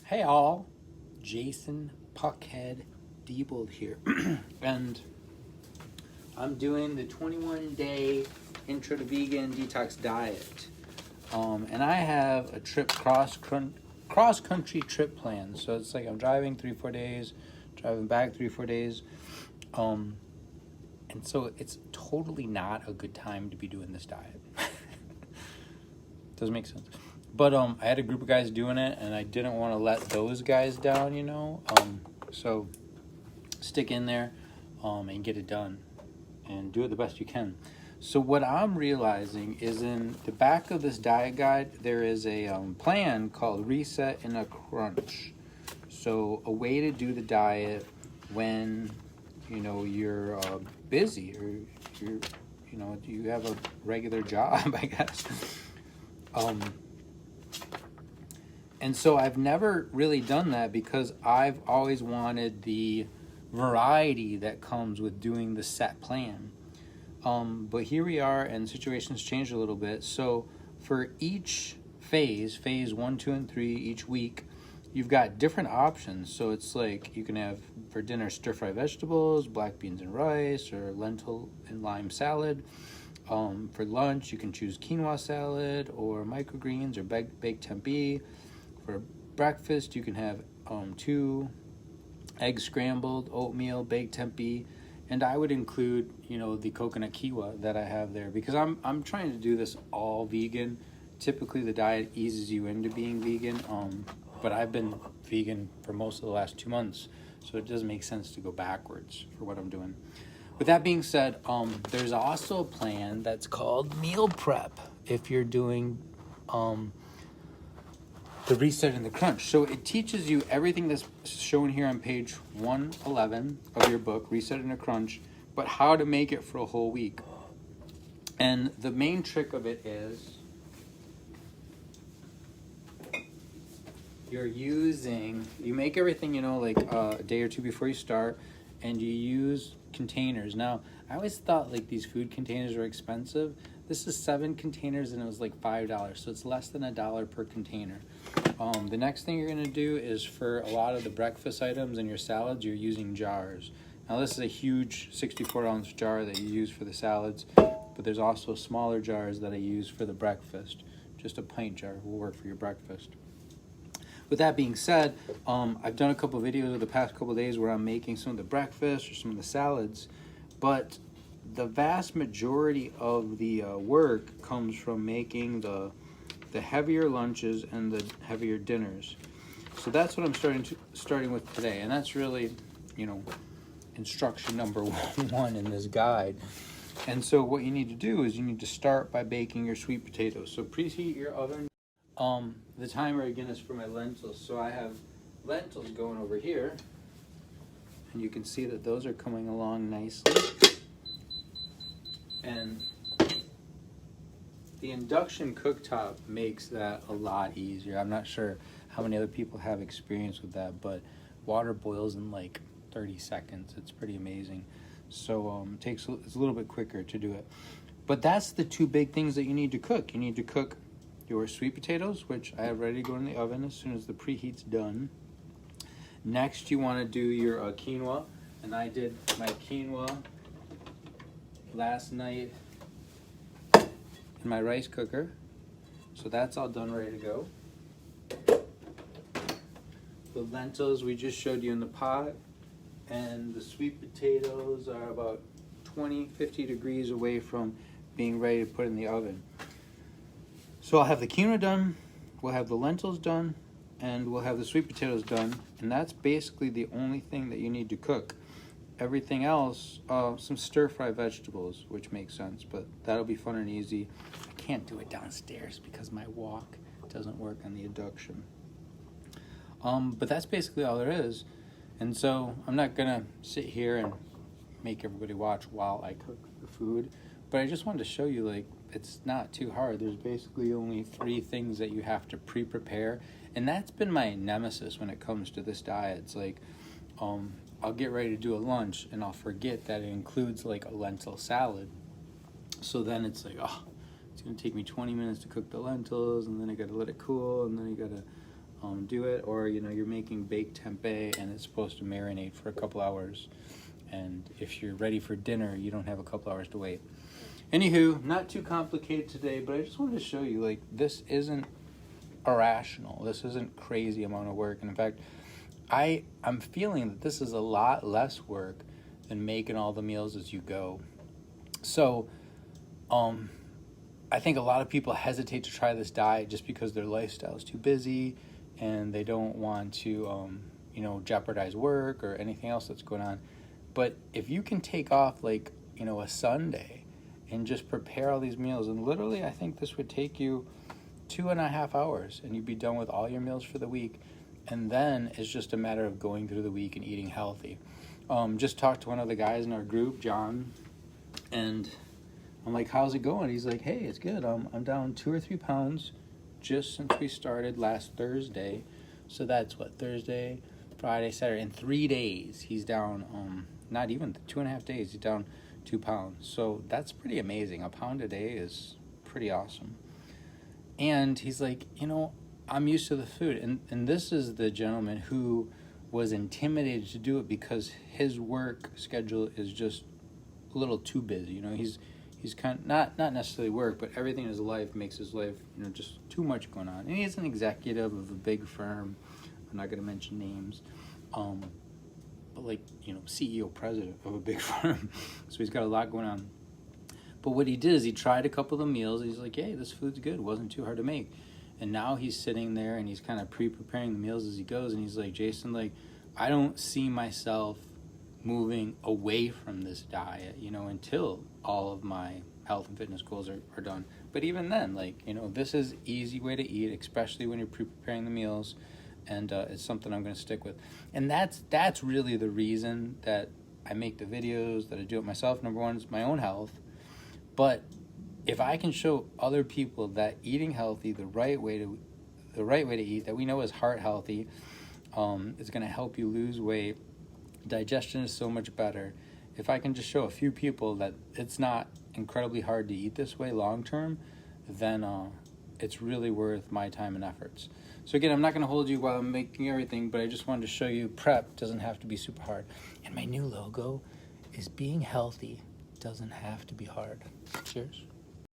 Hey all, Jason Puckhead Diebold here, and I'm doing the 21-day Intro to Vegan Detox Diet, and I have a trip cross-country trip plan. So it's like I'm driving 3-4 days, driving back 3-4 days, and so it's totally not a good time to be doing this diet. Doesn't make sense. But I had a group of guys doing it, and I didn't want to let those guys down, so stick in there and get it done and do it the best you can. So what I'm realizing is in the back of this diet guide, there is a plan called Reset in a Crunch. So a way to do the diet when, you're busy or you have a regular job, I guess. And so I've never really done that because I've always wanted the variety that comes with doing the set plan. But here we are, and situations changed a little bit. So for each phase 1, 2, and 3, each week, you've got different options. So it's like you can have for dinner stir-fried vegetables, black beans and rice, or lentil and lime salad. For lunch, you can choose quinoa salad or microgreens or baked tempeh. For breakfast, you can have 2 eggs scrambled, oatmeal, baked tempeh, and I would include, the coconut kiwa that I have there because I'm trying to do this all vegan. Typically, the diet eases you into being vegan, but I've been vegan for most of the last 2 months, so it doesn't make sense to go backwards for what I'm doing. With that being said, there's also a plan that's called meal prep if you're doing the Reset and the Crunch. So it teaches you everything that's shown here on page 111 of your book, Reset and a Crunch, but how to make it for a whole week. And the main trick of it is you make everything, like a day or two before you start, and you use containers. Now, I always thought like these food containers were expensive. This is 7 containers and it was like $5, so it's less than $1 per container. The next thing you're gonna do is for a lot of the breakfast items and your salads, you're using jars. Now this is a huge 64-ounce jar that you use for the salads, but there's also smaller jars that I use for the breakfast. Just a pint jar will work for your breakfast. With that being said, I've done a couple videos over the past couple of days where I'm making some of the breakfast or some of the salads, but the vast majority of the work comes from making the heavier lunches and the heavier dinners. So that's what I'm starting with today, and that's really, instruction number 1 in this guide. And so what you need to do is you need to start by baking your sweet potatoes. So preheat your oven. The timer again is for my lentils. So I have lentils going over here, and you can see that those are coming along nicely. And the induction cooktop makes that a lot easier. I'm not sure how many other people have experience with that, but water boils in like 30 seconds. It's pretty amazing. So it's a little bit quicker to do it. But that's the 2 big things that you need to cook. You need to cook your sweet potatoes, which I have ready to go in the oven as soon as the preheat's done. Next, you want to do your quinoa, and I did my quinoa last night in my rice cooker, so that's all done, ready to go. The lentils we just showed you in the pot, and the sweet potatoes are about 50 degrees away from being ready to put in the oven. So I'll have the quinoa done, we'll have the lentils done, and we'll have the sweet potatoes done, and that's basically the only thing that you need to cook. Everything else, some stir-fried vegetables, which makes sense, but that'll be fun and easy. I can't do it downstairs because my wok doesn't work on the induction. But that's basically all there is. And so I'm not gonna sit here and make everybody watch while I cook the food, but I just wanted to show you, like, it's not too hard. There's basically only 3 things that you have to pre-prepare, and that's been my nemesis when it comes to this diet. It's like, I'll get ready to do a lunch and I'll forget that it includes like a lentil salad. So then it's like, it's gonna take me 20 minutes to cook the lentils, and then I gotta let it cool, and then I gotta do it. Or, you know, you're making baked tempeh and it's supposed to marinate for a couple hours. And if you're ready for dinner, you don't have a couple hours to wait. Anywho, not too complicated today, but I just wanted to show you, like, this isn't irrational. This isn't crazy amount of work. And in fact, I'm feeling that this is a lot less work than making all the meals as you go. So, I think a lot of people hesitate to try this diet just because their lifestyle is too busy and they don't want to, you know, jeopardize work or anything else that's going on. But if you can take off, like, you know, a Sunday and just prepare all these meals, and literally I think this would take you 2.5 hours and you'd be done with all your meals for the week. And then it's just a matter of going through the week and eating healthy. Just talked to one of the guys in our group, John, and I'm like, how's it going? He's like, hey, it's good. I'm down 2 or 3 pounds just since we started last Thursday. So that's what, Thursday, Friday, Saturday. In 3 days, he's down, not even 2.5 days, he's down 2 pounds. So that's pretty amazing. A pound a day is pretty awesome. And he's like, you know, I'm used to the food. And this is the gentleman who was intimidated to do it because his work schedule is just a little too busy. You know, he's kind of, not necessarily work, but everything in his life makes his life, you know, just too much going on. And he's an executive of a big firm. I'm not going to mention names. But like, you know, CEO, president of a big firm. So he's got a lot going on. But what he did is he tried a couple of the meals. He's like, hey, this food's good. It wasn't too hard to make. And now he's sitting there and he's kind of pre-preparing the meals as he goes. And he's like, Jason, like, I don't see myself moving away from this diet, you know, until all of my health and fitness goals are done. But even then, like, you know, this is easy way to eat, especially when you're pre-preparing the meals. And it's something I'm going to stick with. And that's really the reason that I make the videos, that I do it myself. Number one is my own health. But if I can show other people that eating healthy, the right way to eat, that we know is heart healthy, is going to help you lose weight. Digestion is so much better. If I can just show a few people that it's not incredibly hard to eat this way long term, then it's really worth my time and efforts. So again, I'm not going to hold you while I'm making everything, but I just wanted to show you prep doesn't have to be super hard. And my new logo is being healthy doesn't have to be hard. Cheers.